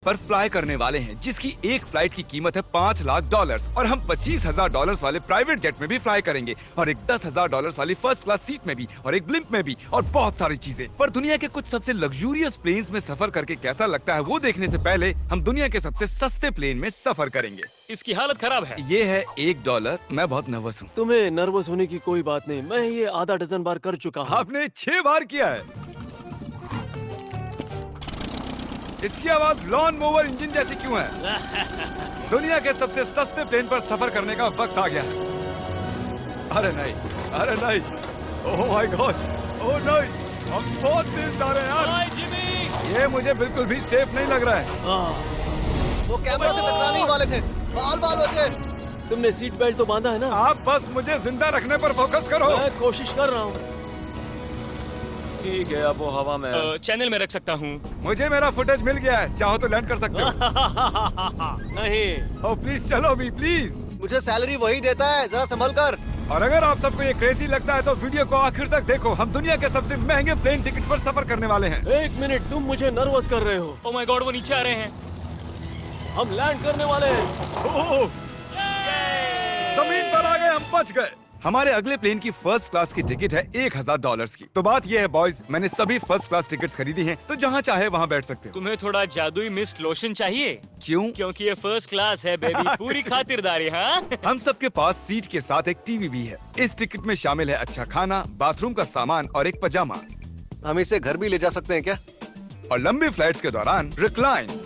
पर फ्लाई करने वाले हैं, जिसकी एक फ्लाइट की कीमत है $5 लाख और हम $25,000 वाले प्राइवेट जेट में भी फ्लाई करेंगे और एक $10,000 वाली फर्स्ट क्लास सीट में भी और एक ब्लिम्प में भी और बहुत सारी चीजें। पर दुनिया के कुछ सबसे लग्जूरियस प्लेन्स में सफर करके कैसा लगता है वो देखने से पहले हम दुनिया के सबसे सस्ते प्लेन में सफर करेंगे। इसकी हालत खराब है। ये है $1। मैं बहुत नर्वस हूँ। तुम्हें नर्वस होने की कोई बात नहीं, मैं ये आधा डजन बार कर चुका हूँ। आपने 6 बार किया है। इसकी आवाज लॉन मोवर इंजन जैसी क्यों है? दुनिया के सबसे सस्ते प्लेन पर सफर करने का वक्त आ गया है। अरे नहीं, अरे नहीं, ओह माय गॉड, ओह नहीं, हम बहुत तेज जा रहे हैं यार। हाय जिमी, ये मुझे बिल्कुल भी सेफ नहीं लग रहा है। वो कैमरा से टकराने ही वाले थे। बाल बाल बचे। तुमने सीट बेल्ट तो बांधा है ना? आप बस मुझे जिंदा रखने पर फोकस करो। मैं कोशिश कर रहा हूँ। ठीक है, अब वो हवा में है। चैनल में रख सकता हूँ। मुझे मेरा फुटेज मिल गया है, चाहो तो लैंड कर सकते हो। नहीं, ओह प्लीज चलो भी प्लीज। मुझे सैलरी वही देता है, जरा संभल कर। और अगर आप सबको ये क्रेजी लगता है तो वीडियो को आखिर तक देखो। हम दुनिया के सबसे महंगे प्लेन टिकट पर सफर करने वाले हैं। 1 मिनट, तुम मुझे नर्वस कर रहे हो। ओह माय गॉड, वो नीचे आ रहे हैं। हम लैंड करने वाले हैं। ओह, जमीन पर आ गए, हम बच गए। हमारे अगले प्लेन की फर्स्ट क्लास की टिकट है $1,000 की। तो बात ये है बॉयज, मैंने सभी फर्स्ट क्लास टिकट्स खरीदी हैं, तो जहाँ चाहे वहाँ बैठ सकते हो। तुम्हें थोड़ा जादुई मिस्ट लोशन चाहिए? क्यों? क्योंकि ये फर्स्ट क्लास है बेबी, पूरी खातिरदारी। हाँ, हम सबके पास सीट के साथ एक टीवी भी है। इस टिकट में शामिल है अच्छा खाना, बाथरूम का सामान और एक पजामा। हम इसे घर भी ले जा सकते हैं क्या? और लंबी फ्लाइट्स के दौरान रिक्लाइन,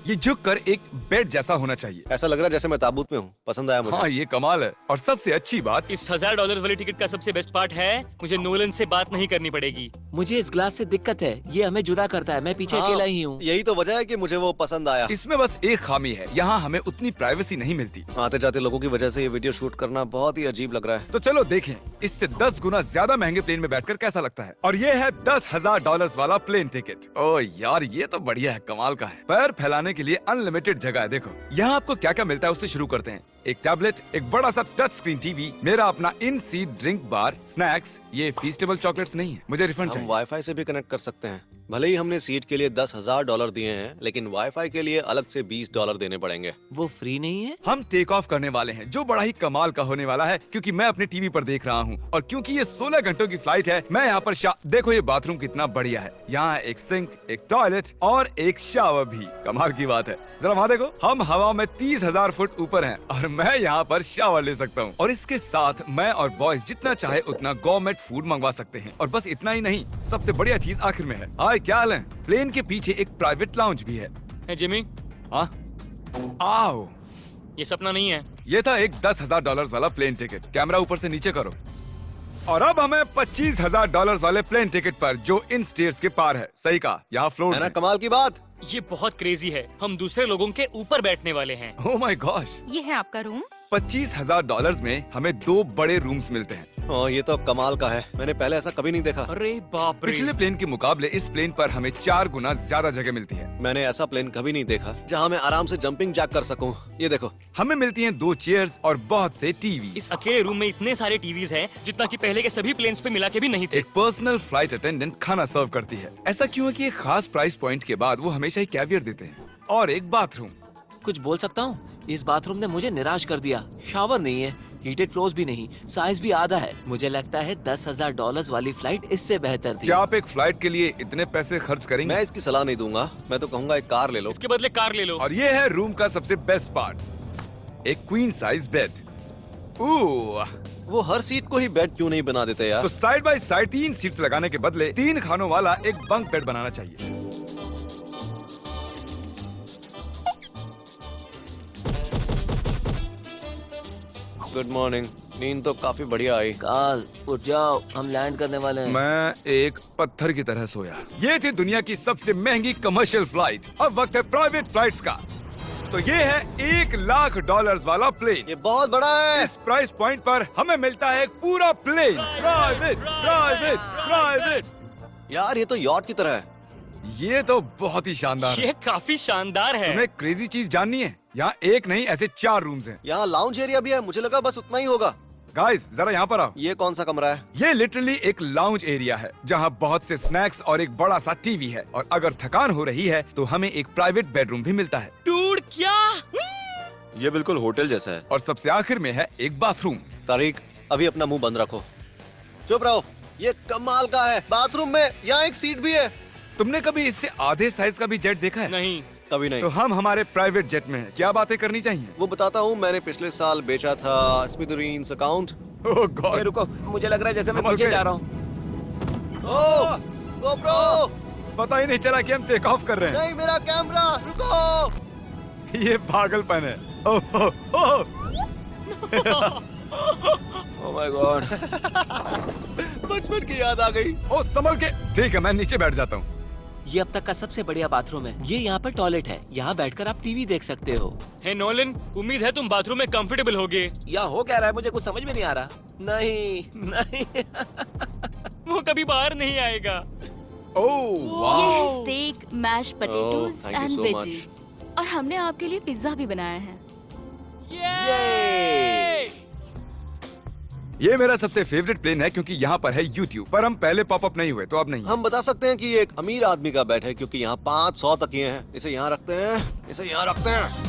ये झुककर एक बेड जैसा होना चाहिए। ऐसा लग रहा है जैसे मैं ताबूत में हूँ। पसंद आया मुझे। हाँ, ये कमाल है। और सबसे अच्छी बात, इस $1,000 वाली टिकट का सबसे बेस्ट पार्ट है, मुझे नोलन से बात नहीं करनी पड़ेगी। मुझे इस ग्लास से दिक्कत है, ये हमें जुदा करता है। मैं पीछे हाँ, अकेला ही हूँ। यही तो वजह है कि मुझे वो पसंद आया। इसमें बस एक खामी है, यहाँ हमें उतनी प्राइवेसी नहीं मिलती। आते जाते लोगों की वजह से ये वीडियो शूट करना बहुत ही अजीब लग रहा है। तो चलो देखें इससे 10 गुना ज्यादा महंगे प्लेन में बैठकर कैसा लगता है। और ये है $10,000 वाला प्लेन टिकट। ओह यार, ये तो बढ़िया है, कमाल का है। पैर फैलाने के लिए अनलिमिटेड जगह है। देखो यहाँ आपको क्या क्या मिलता है, उससे शुरू करते हैं। एक टैबलेट, एक बड़ा सा टच स्क्रीन टीवी, मेरा अपना इन सीट ड्रिंक बार, स्नैक्स। ये फीस्टेबल चॉकलेट्स नहीं है, मुझे रिफंड हम चाहिए। वाईफाई से भी कनेक्ट कर सकते हैं। भले ही हमने सीट के लिए $10,000 दिए हैं, लेकिन वाईफाई के लिए अलग से $20 देने पड़ेंगे। वो फ्री नहीं है? हम टेक ऑफ करने वाले हैं, जो बड़ा ही कमाल का होने वाला है, क्योंकि मैं अपने टीवी पर देख रहा हूँ और क्योंकि ये 16 घंटों की फ्लाइट है। मैं यहाँ पर देखो ये बाथरूम कितना बढ़िया है। यहाँ एक सिंक, एक टॉयलेट और एक शावर भी। कमाल की बात है, जरा वहाँ देखो, हम हवा में 30,000 फुट ऊपर हैं और मैं यहाँ पर शावर ले सकता हूँ। और इसके साथ मैं और बॉयज जितना चाहे उतना गवर्नमेंट फूड मंगवा सकते हैं। और बस इतना ही नहीं, सबसे बढ़िया चीज आखिर में है। हाय, क्या हाल है? प्लेन के पीछे एक प्राइवेट लाउंज भी है। है जिमी, हाँ, आओ। ये सपना नहीं है। ये था एक $10,000 वाला प्लेन टिकट। कैमरा ऊपर से नीचे करो। और अब हमें $25,000 वाले प्लेन टिकट पर, जो इन स्टेयर्स के पार है। सही कहा, यहाँ फ्लोर है ना कमाल की बात? ये बहुत क्रेजी है, हम दूसरे लोगों के ऊपर बैठने वाले हैं। Oh my gosh. ये है आपका रूम। $25,000 में हमें 2 बड़े रूम्स मिलते हैं। ये तो कमाल का है, मैंने पहले ऐसा कभी नहीं देखा। अरे बाप रे, पिछले प्लेन के मुकाबले इस प्लेन पर हमें 4 गुना ज्यादा जगह मिलती है। मैंने ऐसा प्लेन कभी नहीं देखा जहाँ मैं आराम से जंपिंग जैक कर सकूं। ये देखो, हमें मिलती हैं 2 चेयर्स और बहुत से टीवी। इस अकेले रूम में इतने सारे टीवीज हैं, जितना कि पहले के सभी प्लेन्स पे मिला के भी नहीं थे। एक पर्सनल फ्लाइट अटेंडेंट खाना सर्व करती है। ऐसा क्यों है कि एक खास प्राइस पॉइंट के बाद वो हमेशा ही कैवियर देते हैं। और एक बाथरूम। कुछ बोल सकता हूँ? इस बाथरूम ने मुझे निराश कर दिया। शावर नहीं है, हीटेड फ्लोर्स भी नहीं, साइज भी आधा है। मुझे लगता है $10,000 वाली फ्लाइट इससे बेहतर थी। क्या आप एक फ्लाइट के लिए इतने पैसे खर्च करेंगे? मैं इसकी सलाह नहीं दूंगा। मैं तो कहूँगा एक कार ले लो। इसके बदले कार ले लो। और ये है रूम का सबसे बेस्ट पार्ट, एक क्वीन साइज बेड। वो हर सीट को ही बेड क्यों नहीं बना देते यार? तो साइड बाय साइड 3 सीट्स लगाने के बदले 3 खानों वाला एक बंक बेड बनाना चाहिए। Good morning. नींद तो काफी बढ़िया आई। काल, उठ जाओ, हम लैंड करने वाले हैं। मैं एक पत्थर की तरह सोया। ये थी दुनिया की सबसे महंगी कमर्शियल फ्लाइट। अब वक्त है प्राइवेट फ्लाइट्स का। तो ये है $1,00,000 वाला प्लेन। ये बहुत बड़ा है। इस प्राइस पॉइंट पर हमें मिलता है एक पूरा प्लेन। Private, private, private. यार ये तो यॉट की तरह है। ये तो बहुत ही शानदार है। ये काफी शानदार है। तुम्हें क्रेजी चीज जाननी है? यहाँ एक नहीं, ऐसे 4 रूम्स हैं। यहाँ लाउंज एरिया भी है, मुझे लगा बस उतना ही होगा। गाइस जरा यहाँ पर आओ। ये कौन सा कमरा है? ये लिटरली एक लाउंज एरिया है जहाँ बहुत से स्नैक्स और एक बड़ा सा टीवी है, और अगर थकान हो रही है तो हमें एक प्राइवेट बेडरूम भी मिलता है, डूड क्या? ये बिल्कुल होटल जैसा है। और सबसे आखिर में है एक बाथरूम। तारिक, अभी अपना मुंह बंद रखो। चुप रहो। ये कमाल का है। बाथरूम में यहाँ एक सीट भी है। तुमने कभी इससे आधे साइज का भी जेट देखा है? नहीं। कभी नहीं। तो हम हमारे प्राइवेट जेट में हैं। क्या बातें करनी चाहिए? वो बताता हूँ, मैंने पिछले साल बेचा था स्मिथेरियंस अकाउंट। ओह गॉड, रुको, मुझे लग रहा है जैसे मैं संभल पीछे के। जा रहा हूँ। ओह गोप्रो, पता ही नहीं चला कि हम टेक ऑफ कर रहे नहीं मेरा कैमरा, रुको। हैं। ये पागलपन है। Oh oh oh. Oh my God. बचपन की याद आ गई। ओह संभल के। ठीक है, मैं नीचे बैठ जाता हूँ। ये अब तक का सबसे बढ़िया बाथरूम है। ये यहाँ पर टॉयलेट है। यहाँ बैठकर आप टीवी देख सकते हो। हे नोलन, उम्मीद है तुम बाथरूम में कंफर्टेबल होगे। यहाँ हो क्या रहा है मुझे कुछ समझ में नहीं आ रहा। नहीं नहीं। वो कभी बाहर नहीं आएगा। ओह ये वाह। है steak, mashed potatoes thank you and so much. Veggies, और हमने आपके लिए पिज्जा भी बनाया है। ये ये मेरा सबसे फेवरेट प्लेन है क्योंकि यहाँ पर है YouTube, पर हम पहले पॉपअप नहीं हुए तो अब नहीं। हम बता सकते हैं कि ये एक अमीर आदमी का बेड है क्योंकि यहाँ 500 तकिए हैं। इसे यहाँ रखते हैं, इसे यहाँ रखते हैं।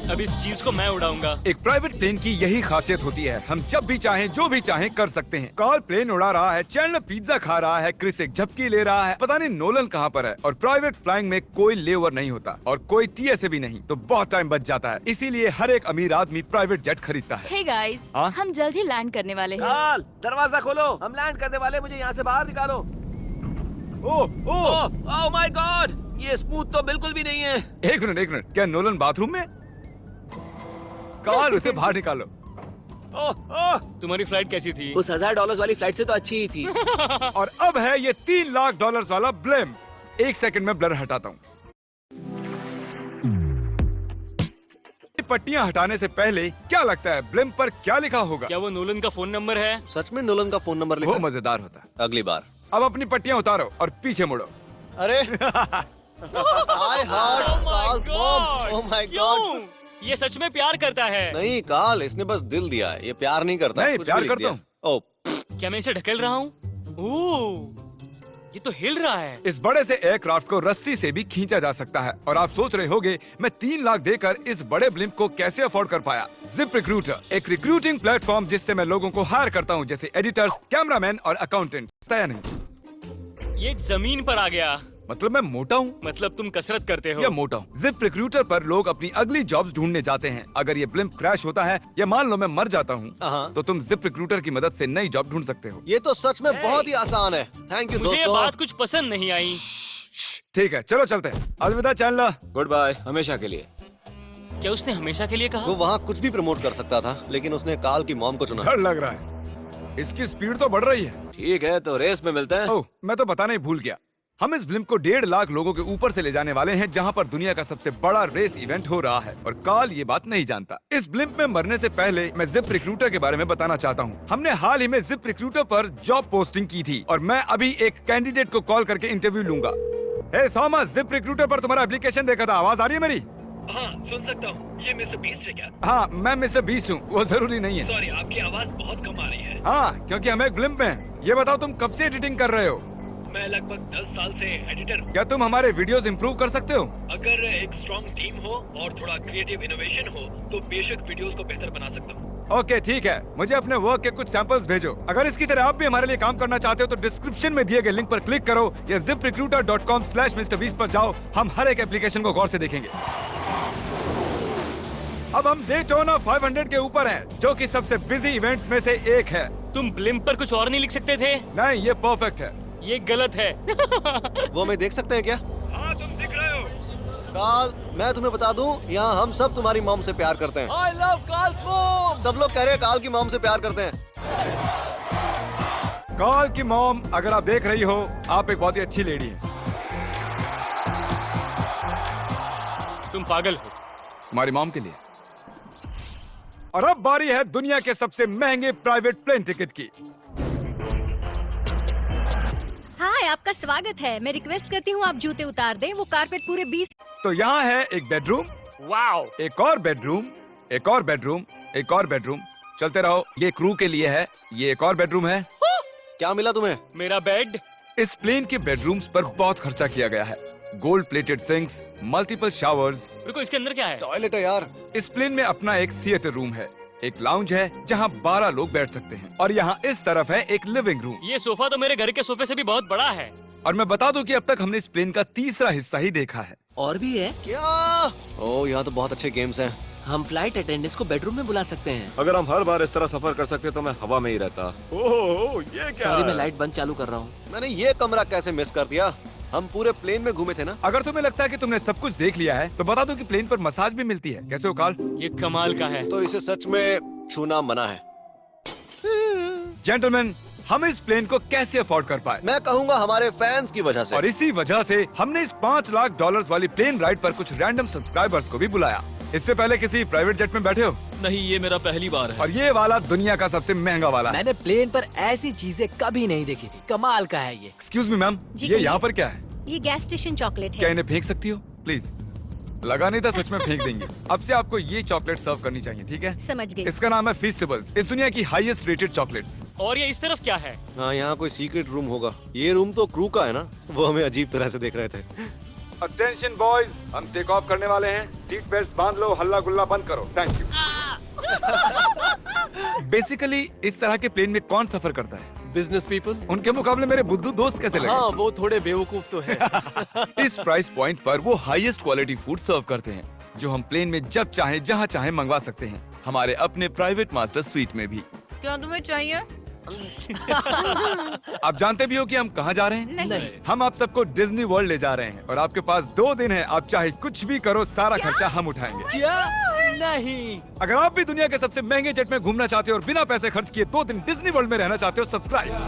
अब इस चीज को मैं उड़ाऊंगा। एक प्राइवेट प्लेन की यही खासियत होती है, हम जब भी चाहें जो भी चाहें कर सकते हैं। कार्ल प्लेन उड़ा रहा है, चैंडलर पिज्जा खा रहा है, क्रिस एक झपकी ले रहा है, पता नहीं नोलन कहाँ पर है। और प्राइवेट फ्लाइंग में कोई लेओवर नहीं होता और कोई TSA भी नहीं, तो बहुत टाइम बच जाता है। इसीलिए हर एक अमीर आदमी प्राइवेट जेट खरीदता है। हे गाइस, हाँ? हम जल्द ही लैंड करने वाले हैं। काल, दरवाजा खोलो, हम लैंड करने वाले। मुझे यहाँ से बाहर निकालो। ओह ओह, ओह माय गॉड, ये स्मूथ तो बिल्कुल भी नहीं है। एक मिनट, क्या नोलन बाथरूम में? कार्ल उसे बाहर निकालो। ओह ओह, तुम्हारी फ्लाइट कैसी थी? उस $1000 वाली फ्लाइट से तो अच्छी ही थी। और अब है ये $3 लाख वाला ब्लेम। एक सेकंड में ब्लर हटाता हूँ। पट्टियां हटाने से पहले क्या लगता है ब्लेम पर क्या लिखा होगा? क्या वो नोलन का फोन नंबर है? सच में नोलन का फोन नंबर वो लिखा? मजेदार होता। अगली बार। अब अपनी पट्टियां उतारो और पीछे मुड़ो। अरे I heart Carl's mom. Oh my God. क्यों? ये सच में प्यार करता है। नहीं कार्ल, इसने बस दिल दिया है, ये प्यार नहीं करता। नहीं, कुछ प्यार भी लिख करता दिया। हूँ। ओह, क्या मैं इसे ढकेल रहा हूँ? ओह, ये तो हिल रहा है। इस बड़े से एयरक्राफ्ट को रस्सी से भी खींचा जा सकता है। और आप सोच रहे होंगे मैं 3 लाख देकर इस बड़े ब्लिम्प को कैसे अफोर्ड कर पाया। जिप रिक्रूटर, एक रिक्रूटिंग प्लेटफॉर्म जिससे मैं लोगों को हायर करता हूँ, जैसे एडिटर्स, कैमरामैन और अकाउंटेंट। तय नहीं, ये जमीन पर आ गया। मतलब मैं मोटा हूँ मतलब तुम कसरत करते हो। या मोटा हूँ। जिप रिक्रूटर पर लोग अपनी अगली जॉब्स ढूंढने जाते हैं। अगर ये ब्लिम्प क्रैश होता है या मान लो मैं मर जाता हूँ, हाँ। तो तुम जिप रिक्रूटर की मदद से नई जॉब ढूंढ सकते हो। ये तो सच में बहुत ही आसान है। थैंक यू मुझे ये दोस्तों। बात कुछ पसंद नहीं आई। ठीक है, चलो चलते हैं। अलविदा चैंडलर। गुड बाय, हमेशा के लिए। क्या उसने हमेशा के लिए कहा? वो वहाँ कुछ भी प्रमोट कर सकता था, लेकिन उसने कार्ल की मॉम को चुना। डर लग रहा है, इसकी स्पीड तो बढ़ रही है। ठीक है, तो रेस में मिलते हैं। ओह, मैं तो बताना ही भूल गया। हम इस ब्लिम्प को 1.5 लाख लोगों के ऊपर से ले जाने वाले हैं, जहां पर दुनिया का सबसे बड़ा रेस इवेंट हो रहा है। और कार्ल ये बात नहीं जानता। इस ब्लिम्प में मरने से पहले मैं जिप रिक्रूटर के बारे में बताना चाहता हूँ। हमने हाल ही में जिप रिक्रूटर पर जॉब पोस्टिंग की थी और मैं अभी एक कैंडिडेट को कॉल करके इंटरव्यू लूंगा। हे थॉमस, जिप रिक्रूटर पर तुम्हारा एप्लीकेशन देखा था। आवाज आ रही है मेरी? हाँ, सुन सकता हूँ। ये मिस्टर बीस्ट है क्या? हाँ, मैं मिस्टर बीस्ट हूँ। वो जरूरी नहीं है। सॉरी, आपकी आवाज बहुत कम आ रही है। हाँ, क्योंकि हम एक ब्लिम्प में हैं। ये बताओ तुम कब से एडिटिंग कर रहे हो? मैं लगभग 10 साल से एडिटर हूँ। क्या तुम हमारे वीडियोस इंप्रूव कर सकते हो? अगर एक स्ट्रॉन्ग टीम हो और थोड़ा क्रिएटिव इनोवेशन हो तो बेशक वीडियोस को बेहतर बना सकता हूँ। ओके, ठीक है। मुझे अपने वर्क के कुछ सैंपल्स भेजो। अगर इसकी तरह आप भी हमारे लिए काम करना चाहते हो तो डिस्क्रिप्शन में दिए गए लिंक पर क्लिक करो या ziprecruiter.com/MrBeast पर जाओ। हम हर एक एप्लीकेशन को गौर से देखेंगे। अब हम डेटोना 500 के ऊपर हैं, जो कि सबसे बिजी इवेंट्स में से एक है। तुम ब्लिम्प पर कुछ और नहीं लिख सकते थे? नहीं, ये परफेक्ट है। ये गलत है। वो हमें देख सकते हैं क्या? हाँ, तुम दिख रहे हो। कार्ल, मैं तुम्हें बता दूं, यहाँ हम सब तुम्हारी मॉम से प्यार करते हैं। I love Carl's mom. सब लोग कह रहे हैं कार्ल की मॉम से प्यार करते हैं। कार्ल की मॉम, अगर आप देख रही हो, आप एक बहुत ही अच्छी लेडी है। तुम पागल हो। तुम्हारी मॉम के लिए। और अब बारी है दुनिया के सबसे महंगे प्राइवेट प्लेन टिकट की। हाय, आपका स्वागत है। मैं रिक्वेस्ट करती हूँ आप जूते उतार दें। वो कारपेट पूरे 20 तो यहाँ है एक बेडरूम, वाओ, एक और बेडरूम, एक और बेडरूम, एक और बेडरूम। चलते रहो। ये क्रू के लिए है। ये एक और बेडरूम है। क्या मिला तुम्हें? मेरा बेड। इस प्लेन के बेडरूम्स पर बहुत खर्चा किया गया है। Gold plated sinks, multiple showers. रुको, इसके अंदर क्या है? टॉयलेट है यार। इस प्लेन में अपना एक थिएटर रूम है, एक लाउंज है जहाँ 12 लोग बैठ सकते हैं, और यहाँ इस तरफ है एक लिविंग रूम। ये सोफा तो मेरे घर के सोफे से भी बहुत बड़ा है। और मैं बता दूं कि अब तक हमने इस प्लेन का तीसरा हिस्सा ही देखा है। और भी है। क्या? ओह, यहाँ तो बहुत अच्छे गेम्स हैं। हम फ्लाइट अटेंडेंट्स को बेडरूम में बुला सकते हैं। अगर हम हर बार इस तरह सफर कर सकते तो मैं हवा में ही रहता। ओह, ये क्या सॉरी, मैं है? लाइट बंद चालू कर रहा हूँ। मैंने ये कमरा कैसे मिस कर दिया? हम पूरे प्लेन में घूमे थे ना। अगर तुम्हें लगता है कि तुमने सब कुछ देख लिया है तो बता दो कि प्लेन पर मसाज भी मिलती है। कैसे हो कार्ल? ये कमाल का है। तो इसे सच में छूना मना है। जेंटलमैन, हम इस प्लेन को कैसे अफोर्ड कर पाए? मैं कहूँगा हमारे फैंस की वजह से। और इसी वजह से हमने इस $5 लाख वाली प्लेन राइड पर कुछ रैंडम सब्सक्राइबर्स को भी बुलाया। इससे पहले किसी प्राइवेट जेट में बैठे हो? नहीं, ये मेरा पहली बार है। और ये वाला दुनिया का सबसे महंगा वाला है। मैंने प्लेन पर ऐसी चीजें कभी नहीं देखी थी। कमाल का है ये। एक्सक्यूज मी मैम, जी ये कहिए। यहाँ पर क्या है? ये गैस स्टेशन चॉकलेट क्या है। इन्हें फेंक सकती हो प्लीज? लगा नहीं था, सच में फेंक देंगे। अब से आपको ये चॉकलेट सर्व करनी चाहिए, ठीक है? समझ गई। इसका नाम है फीस्टेबल्स, इस दुनिया की हाईएस्ट रेटेड चॉकलेट्स। और ये इस तरफ क्या है? हाँ, यहाँ कोई सीक्रेट रूम होगा। ये रूम तो क्रू का है ना। वो हमें अजीब तरह से देख रहे थे। अटेंशन बॉयज, हम टेक ऑफ करने वाले हैं। सीट बेल्ट बांध लो, हल्ला गुल्ला बंद करो। Thank you. बेसिकली इस तरह के प्लेन में कौन सफर करता है? Business people. उनके मुकाबले मेरे बुद्धू दोस्त कैसे लगे? हाँ, वो थोड़े बेवकूफ तो है। इस प्राइस पॉइंट पर वो हाईएस्ट क्वालिटी फूड सर्व करते हैं, जो हम प्लेन में जब चाहे जहाँ चाहे मंगवा सकते हैं, हमारे अपने प्राइवेट मास्टर स्वीट में भी। क्या तुम्हें चाहिए? आप जानते भी हो कि हम कहाँ जा रहे हैं? नहीं। हम आप सबको डिज्नी वर्ल्ड ले जा रहे हैं, और आपके पास 2 दिन है। आप चाहे कुछ भी करो, सारा खर्चा हम उठाएंगे। क्या? नहीं। अगर आप भी दुनिया के सबसे महंगे जेट में घूमना चाहते हो और बिना पैसे खर्च किए 2 दिन डिज्नी वर्ल्ड में रहना चाहते हो, सब्सक्राइब